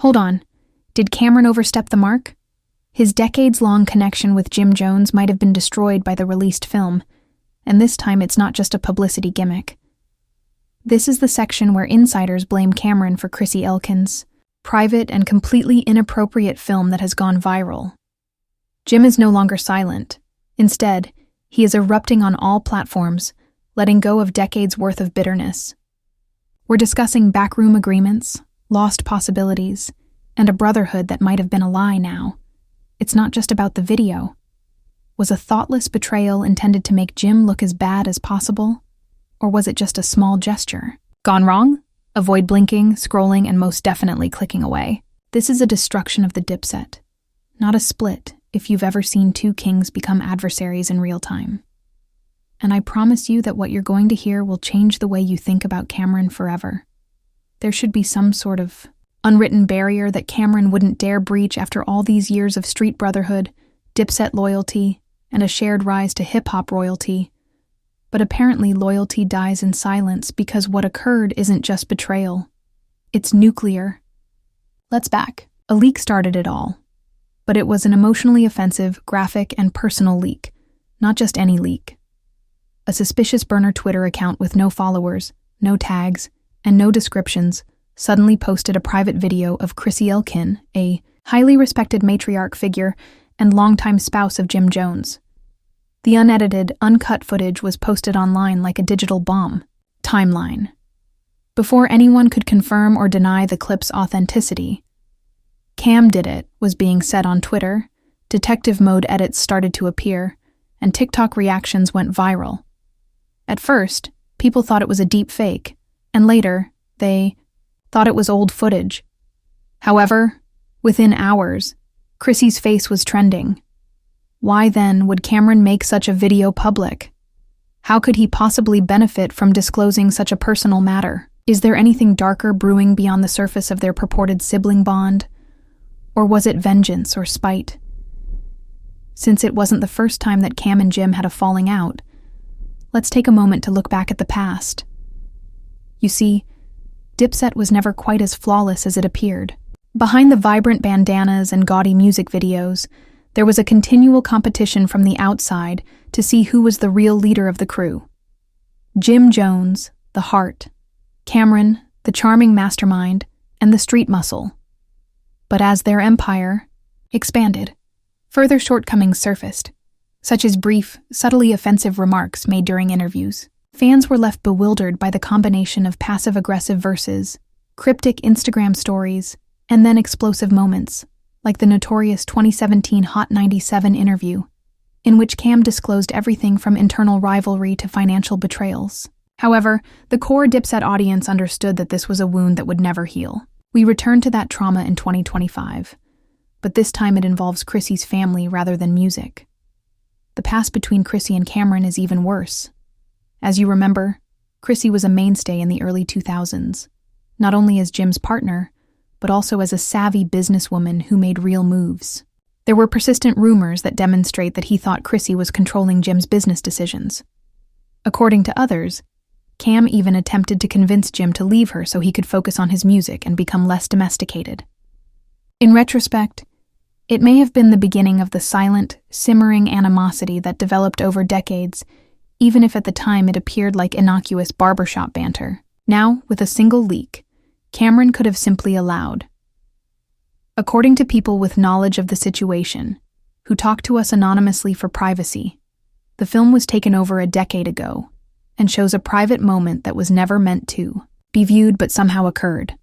Hold on. Did Camron overstep the mark? His decades-long connection with Jim Jones might have been destroyed by the released film, and this time it's not just a publicity gimmick. This is the section where insiders blame Camron for Chrissy Elkin's private and completely inappropriate film that has gone viral. Jim is no longer silent. Instead, he is erupting on all platforms, letting go of decades' worth of bitterness. We're discussing backroom agreements, lost possibilities, and a brotherhood that might have been a lie now. It's not just about the video. Was a thoughtless betrayal intended to make Jim look as bad as possible? Or was it just a small gesture? Gone wrong? Avoid blinking, scrolling, and most definitely clicking away. This is a destruction of the dipset, not a split, if you've ever seen two kings become adversaries in real time. And I promise you that what you're going to hear will change the way you think about Camron forever. There should be some sort of unwritten barrier that Camron wouldn't dare breach after all these years of street brotherhood, dipset loyalty, and a shared rise to hip-hop royalty. But apparently loyalty dies in silence because what occurred isn't just betrayal. It's nuclear. Let's back. A leak started it all. But it was an emotionally offensive, graphic, and personal leak. Not just any leak. A suspicious burner Twitter account with no followers, no tags, and no descriptions suddenly posted a private video of Chrissy Elkin, a highly respected matriarch figure and longtime spouse of Jim Jones. The unedited, uncut footage was posted online like a digital bomb. Timeline. Before anyone could confirm or deny the clip's authenticity, Cam did it was being said on Twitter, detective mode edits started to appear, and TikTok reactions went viral. At first, people thought it was a deep fake, and later, they thought it was old footage. However, within hours, Chrissy's face was trending. Why then would Camron make such a video public? How could he possibly benefit from disclosing such a personal matter? Is there anything darker brewing beyond the surface of their purported sibling bond? Or was it vengeance or spite? Since it wasn't the first time that Cam and Jim had a falling out, let's take a moment to look back at the past. You see, Dipset was never quite as flawless as it appeared. Behind the vibrant bandanas and gaudy music videos, there was a continual competition from the outside to see who was the real leader of the crew. Jim Jones, the heart, Camron, the charming mastermind, and the street muscle. But as their empire expanded, further shortcomings surfaced, such as brief, subtly offensive remarks made during interviews. Fans were left bewildered by the combination of passive-aggressive verses, cryptic Instagram stories, and then explosive moments, like the notorious 2017 Hot 97 interview, in which Cam disclosed everything from internal rivalry to financial betrayals. However, the core Dipset audience understood that this was a wound that would never heal. We returned to that trauma in 2025, but this time it involves Chrissy's family rather than music. The past between Chrissy and Camron is even worse. As you remember, Chrissy was a mainstay in the early 2000s, not only as Jim's partner, but also as a savvy businesswoman who made real moves. There were persistent rumors that demonstrate that he thought Chrissy was controlling Jim's business decisions. According to others, Cam even attempted to convince Jim to leave her so he could focus on his music and become less domesticated. In retrospect, it may have been the beginning of the silent, simmering animosity that developed over decades, even if at the time it appeared like innocuous barbershop banter. Now, with a single leak, Camron could have simply allowed. According to people with knowledge of the situation, who talked to us anonymously for privacy, the film was taken over a decade ago and shows a private moment that was never meant to be viewed but somehow occurred.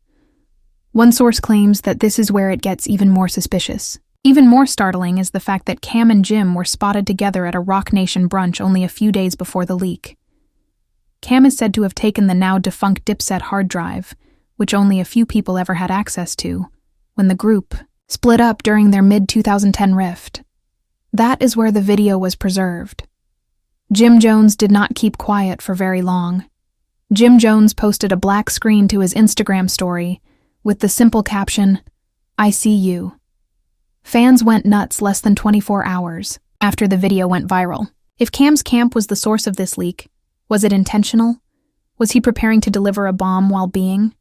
One source claims that this is where it gets even more suspicious. Even more startling is the fact that Cam and Jim were spotted together at a Rock Nation brunch only a few days before the leak. Cam is said to have taken the now-defunct Dipset hard drive, which only a few people ever had access to, when the group split up during their mid-2010 rift. That is where the video was preserved. Jim Jones did not keep quiet for very long. Jim Jones posted a black screen to his Instagram story with the simple caption, "I see you." Fans went nuts less than 24 hours after the video went viral. If Cam's camp was the source of this leak, was it intentional? Was he preparing to deliver a bomb while being?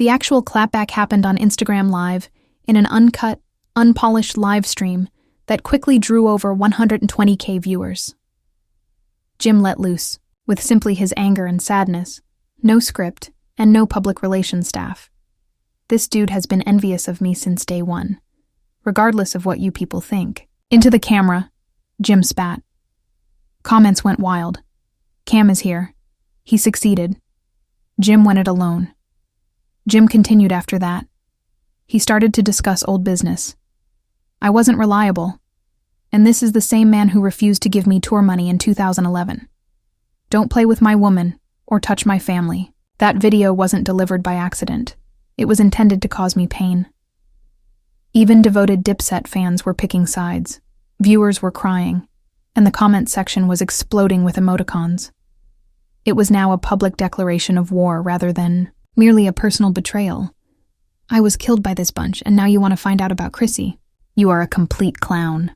The actual clapback happened on Instagram Live in an uncut, unpolished live stream that quickly drew over 120K viewers. Jim let loose, with simply his anger and sadness, no script, and no public relations staff. This dude has been envious of me since day one, regardless of what you people think. Into the camera, Jim spat. Comments went wild. Cam is here. He succeeded. Jim went it alone. Jim continued after that. He started to discuss old business. I wasn't reliable, and this is the same man who refused to give me tour money in 2011. Don't play with my woman or touch my family. That video wasn't delivered by accident. It was intended to cause me pain. Even devoted Dipset fans were picking sides. Viewers were crying, and the comment section was exploding with emoticons. It was now a public declaration of war rather than merely a personal betrayal. I was killed by this bunch, and now you want to find out about Chrissy. You are a complete clown.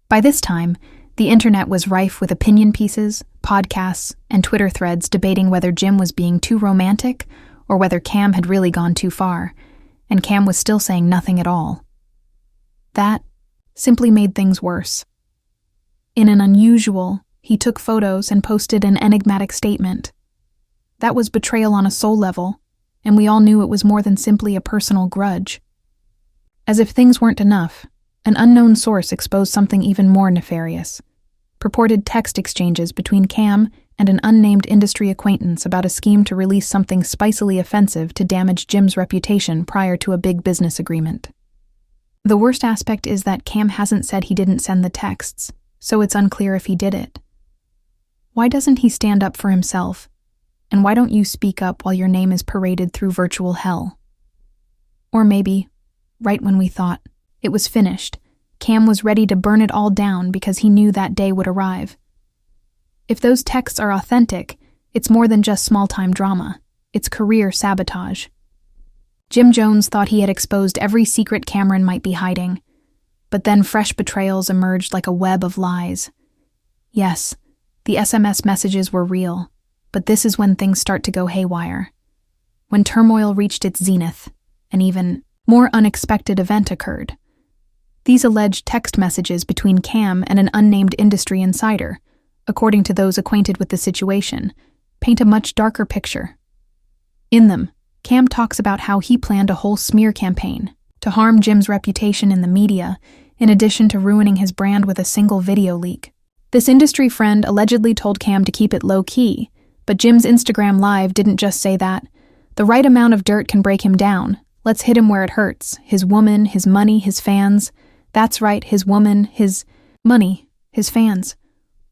By this time, the internet was rife with opinion pieces, podcasts, and Twitter threads debating whether Jim was being too romantic or whether Cam had really gone too far, and Cam was still saying nothing at all. That simply made things worse. In an unusual, he took photos and posted an enigmatic statement. That was betrayal on a soul level, and we all knew it was more than simply a personal grudge. As if things weren't enough, an unknown source exposed something even more nefarious. Purported text exchanges between Cam and an unnamed industry acquaintance about a scheme to release something spicily offensive to damage Jim's reputation prior to a big business agreement. The worst aspect is that Cam hasn't said he didn't send the texts, so it's unclear if he did it. Why doesn't he stand up for himself? And why don't you speak up while your name is paraded through virtual hell? Or maybe, right when we thought it was finished, Cam was ready to burn it all down because he knew that day would arrive. If those texts are authentic, it's more than just small-time drama. It's career sabotage. Jim Jones thought he had exposed every secret Camron might be hiding, but then fresh betrayals emerged like a web of lies. Yes, the SMS messages were real, but this is when things start to go haywire. When turmoil reached its zenith, an even more unexpected event occurred. These alleged text messages between Cam and an unnamed industry insider, according to those acquainted with the situation, paint a much darker picture. In them, Cam talks about how he planned a whole smear campaign to harm Jim's reputation in the media, in addition to ruining his brand with a single video leak. This industry friend allegedly told Cam to keep it low-key, but Jim's Instagram Live didn't just say that. The right amount of dirt can break him down. Let's hit him where it hurts. His woman, his money, his fans. That's right, his woman, his money, his fans.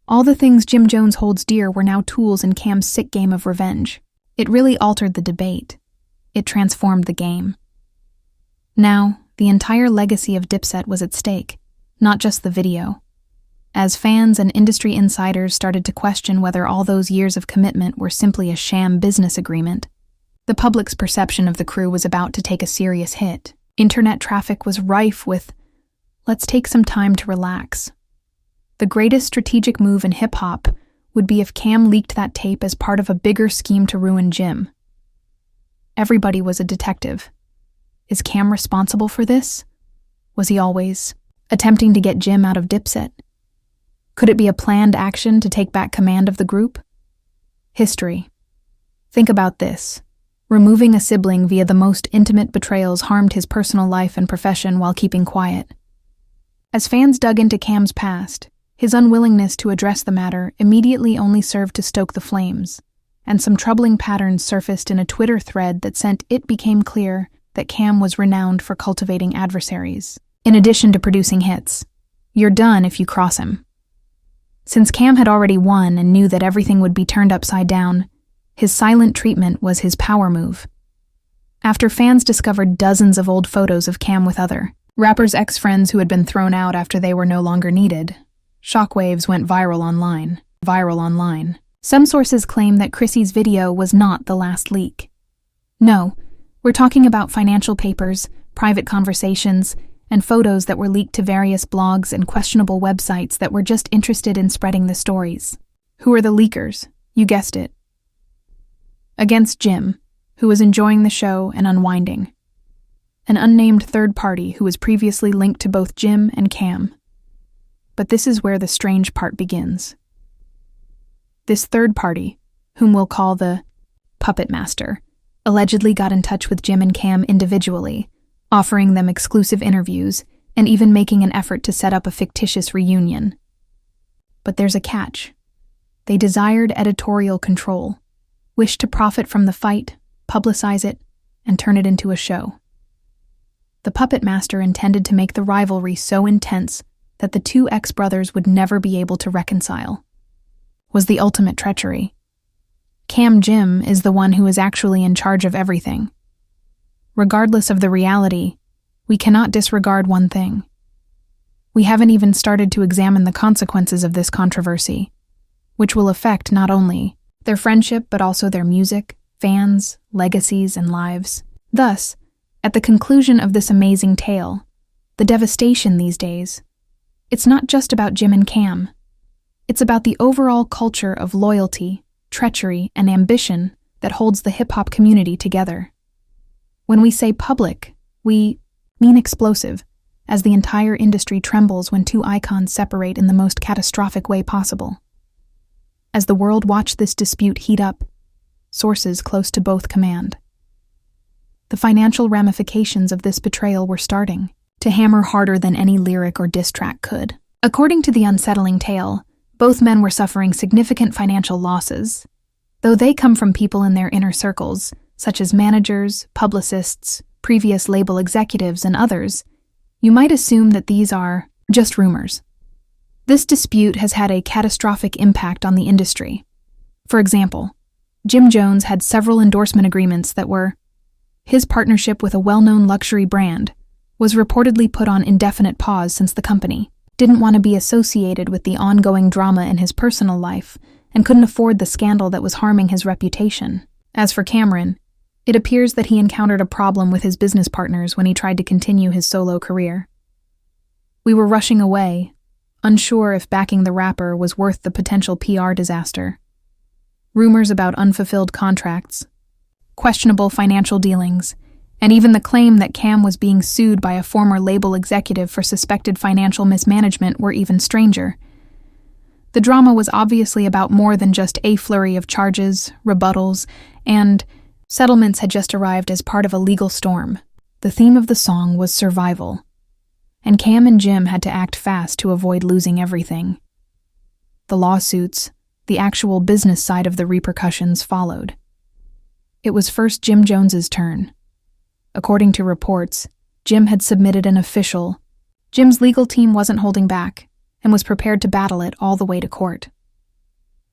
All the things Jim Jones holds dear were now tools in Cam's sick game of revenge. It really altered the debate. It transformed the game. Now, the entire legacy of Dipset was at stake, not just the video. As fans and industry insiders started to question whether all those years of commitment were simply a sham business agreement, the public's perception of the crew was about to take a serious hit. Internet traffic was rife with, "Let's take some time to relax." The greatest strategic move in hip-hop would be if Cam leaked that tape as part of a bigger scheme to ruin Jim. Everybody was a detective. Is Cam responsible for this? Was he always attempting to get Jim out of Dipset? Could it be a planned action to take back command of the group? History. Think about this. Removing a sibling via the most intimate betrayals harmed his personal life and profession while keeping quiet. As fans dug into Cam's past, his unwillingness to address the matter immediately only served to stoke the flames, and some troubling patterns surfaced in a Twitter thread that sent it became clear that Cam was renowned for cultivating adversaries, in addition to producing hits. You're done if you cross him. Since Cam had already won and knew that everything would be turned upside down, his silent treatment was his power move. After fans discovered dozens of old photos of Cam with other rappers' ex-friends who had been thrown out after they were no longer needed, shockwaves went viral online. Some sources claim that Chrissy's video was not the last leak. No, we're talking about financial papers, private conversations, and photos that were leaked to various blogs and questionable websites that were just interested in spreading the stories. Who are the leakers? You guessed it. Against Jim, who was enjoying the show and unwinding. An unnamed third party who was previously linked to both Jim and Cam. But this is where the strange part begins. This third party, whom we'll call the puppet master, allegedly got in touch with Jim and Cam individually, offering them exclusive interviews and even making an effort to set up a fictitious reunion. But there's a catch. They desired editorial control, wished to profit from the fight, publicize it, and turn it into a show. The puppet master intended to make the rivalry so intense that the two ex-brothers would never be able to reconcile. Was the ultimate treachery. Cam Jim is the one who is actually in charge of everything. Regardless of the reality, we cannot disregard one thing. We haven't even started to examine the consequences of this controversy, which will affect not only their friendship but also their music, fans, legacies, and lives. Thus, at the conclusion of this amazing tale, the devastation these days, it's not just about Jim and Cam. It's about the overall culture of loyalty, treachery, and ambition that holds the hip-hop community together. When we say public, we mean explosive, as the entire industry trembles when two icons separate in the most catastrophic way possible. As the world watched this dispute heat up, sources close to both command. The financial ramifications of this betrayal were starting to hammer harder than any lyric or diss track could. According to the unsettling tale, both men were suffering significant financial losses. Though they come from people in their inner circles, such as managers, publicists, previous label executives, and others, you might assume that these are just rumors. This dispute has had a catastrophic impact on the industry. For example, Jim Jones had several endorsement agreements that were his partnership with a well-known luxury brand was reportedly put on indefinite pause since the company didn't want to be associated with the ongoing drama in his personal life and couldn't afford the scandal that was harming his reputation. As for Camron, it appears that he encountered a problem with his business partners when he tried to continue his solo career. We were rushing away, unsure if backing the rapper was worth the potential PR disaster. Rumors about unfulfilled contracts, questionable financial dealings, and even the claim that Cam was being sued by a former label executive for suspected financial mismanagement were even stranger. The drama was obviously about more than just a flurry of charges, rebuttals, and settlements had just arrived as part of a legal storm. The theme of the song was survival, and Cam and Jim had to act fast to avoid losing everything. The lawsuits, the actual business side of the repercussions followed. It was first Jim Jones's turn. According to reports, Jim had submitted an official. Jim's legal team wasn't holding back and was prepared to battle it all the way to court.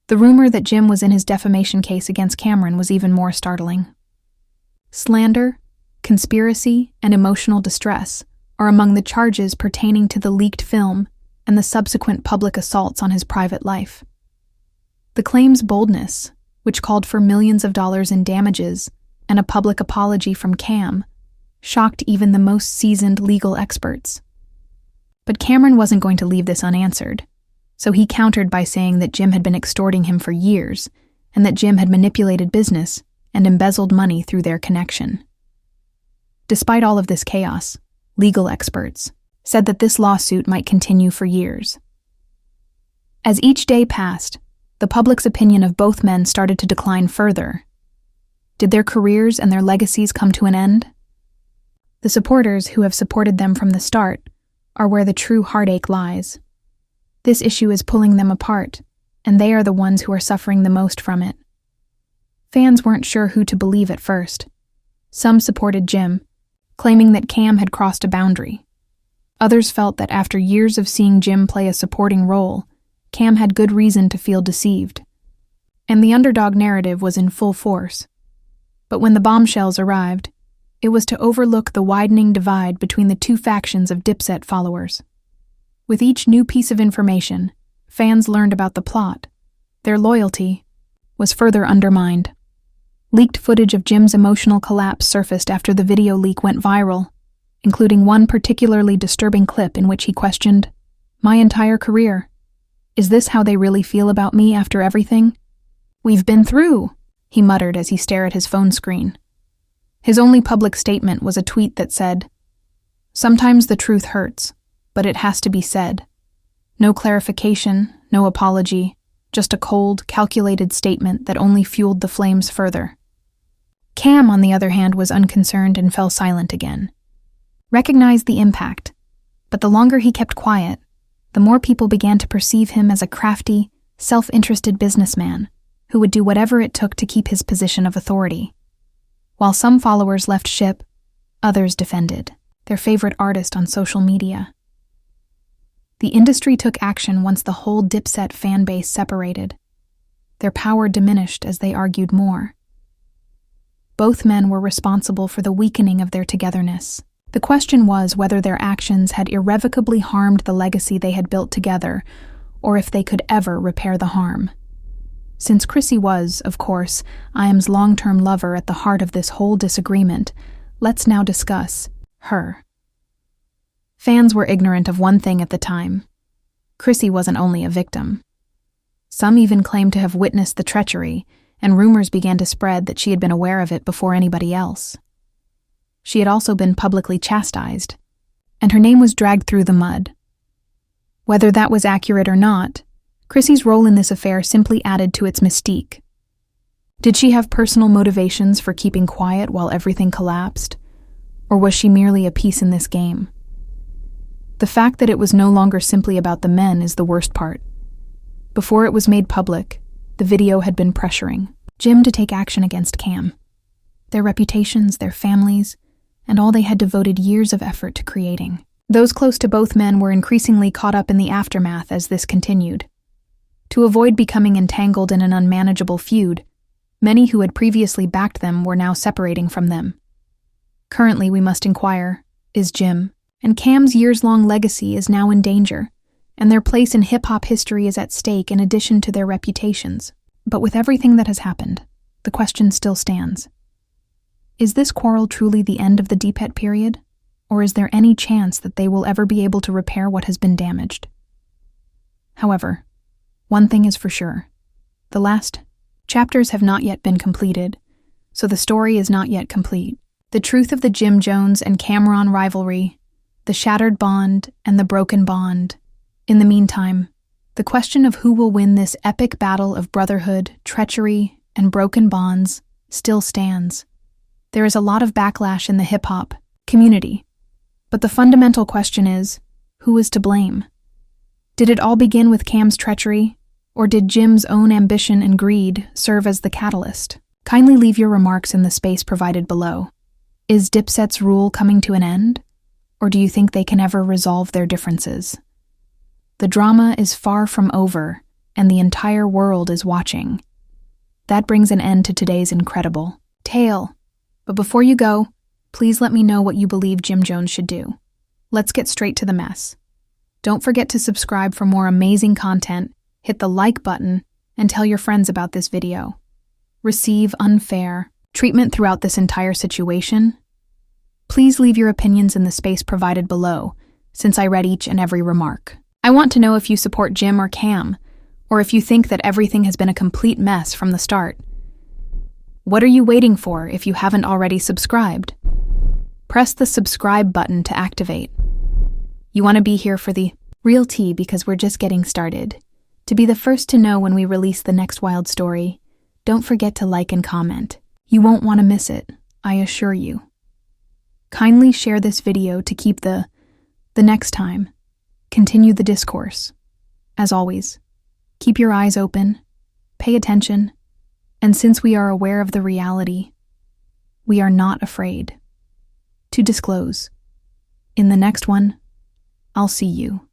The rumor that Jim was in his defamation case against Camron was even more startling. Slander, conspiracy, and emotional distress are among the charges pertaining to the leaked film and the subsequent public assaults on his private life. The claim's boldness, which called for millions of dollars in damages and a public apology from Cam, shocked even the most seasoned legal experts. But Camron wasn't going to leave this unanswered, so he countered by saying that Jim had been extorting him for years and that Jim had manipulated business and embezzled money through their connection. Despite all of this chaos, legal experts said that this lawsuit might continue for years. As each day passed, the public's opinion of both men started to decline further. Did their careers and their legacies come to an end? The supporters who have supported them from the start are where the true heartache lies. This issue is pulling them apart, and they are the ones who are suffering the most from it. Fans weren't sure who to believe at first. Some supported Jim, claiming that Cam had crossed a boundary. Others felt that after years of seeing Jim play a supporting role, Cam had good reason to feel deceived. And the underdog narrative was in full force. But when the bombshells arrived, it was to overlook the widening divide between the two factions of Dipset followers. With each new piece of information, fans learned about the plot. Their loyalty was further undermined. Leaked footage of Jim's emotional collapse surfaced after the video leak went viral, including one particularly disturbing clip in which he questioned, "My entire career. Is this how they really feel about me after everything? We've been through," he muttered as he stared at his phone screen, His only public statement was a tweet that said, "Sometimes the truth hurts, but it has to be said." No clarification, no apology, just a cold, calculated statement that only fueled the flames further. Cam, on the other hand, was unconcerned and fell silent again. Recognized the impact, but the longer he kept quiet, the more people began to perceive him as a crafty, self-interested businessman who would do whatever it took to keep his position of authority. While some followers left ship, others defended their favorite artist on social media. The industry took action once the whole Dipset fan base separated. Their power diminished as they argued more. Both men were responsible for the weakening of their togetherness. The question was whether their actions had irrevocably harmed the legacy they had built together, or if they could ever repair the harm. Since Chrissy was, of course, I.M.'s long-term lover at the heart of this whole disagreement, let's now discuss her. Fans were ignorant of one thing at the time. Chrissy wasn't only a victim. Some even claimed to have witnessed the treachery, and rumors began to spread that she had been aware of it before anybody else. She had also been publicly chastised, and her name was dragged through the mud. Whether that was accurate or not, Chrissy's role in this affair simply added to its mystique. Did she have personal motivations for keeping quiet while everything collapsed? Or was she merely a piece in this game? The fact that it was no longer simply about the men is the worst part. Before it was made public, the video had been pressuring Jim to take action against Cam. Their reputations, their families, and all they had devoted years of effort to creating. Those close to both men were increasingly caught up in the aftermath as this continued. To avoid becoming entangled in an unmanageable feud, many who had previously backed them were now separating from them. Currently, we must inquire, is Jim and Cam's years-long legacy is now in danger, and their place in hip-hop history is at stake in addition to their reputations. But with everything that has happened, the question still stands. Is this quarrel truly the end of the Dipset period, or is there any chance that they will ever be able to repair what has been damaged? However, one thing is for sure. The last chapters have not yet been completed, so the story is not yet complete. The truth of the Jim Jones and Camron rivalry, the shattered bond and the broken bond. In the meantime, the question of who will win this epic battle of brotherhood, treachery, and broken bonds still stands. There is a lot of backlash in the hip-hop community, but the fundamental question is, who is to blame? Did it all begin with Cam's treachery, or did Jim's own ambition and greed serve as the catalyst? Kindly leave your remarks in the space provided below. Is Dipset's rule coming to an end, or do you think they can ever resolve their differences? The drama is far from over, and the entire world is watching. That brings an end to today's incredible tale. But before you go, please let me know what you believe Jim Jones should do. Let's get straight to the mess. Don't forget to subscribe for more amazing content, hit the like button, and tell your friends about this video. Receive unfair treatment throughout this entire situation? Please leave your opinions in the space provided below, since I read each and every remark. I want to know if you support Jim or Cam, or if you think that everything has been a complete mess from the start. What are you waiting for if you haven't already subscribed? Press the subscribe button to activate. You want to be here for the real tea because we're just getting started. To be the first to know when we release the next wild story, don't forget to like and comment. You won't want to miss it, I assure you. Kindly share this video to keep the next time. Continue the discourse. As always, keep your eyes open, pay attention, and since we are aware of the reality, we are not afraid to disclose. In the next one, I'll see you.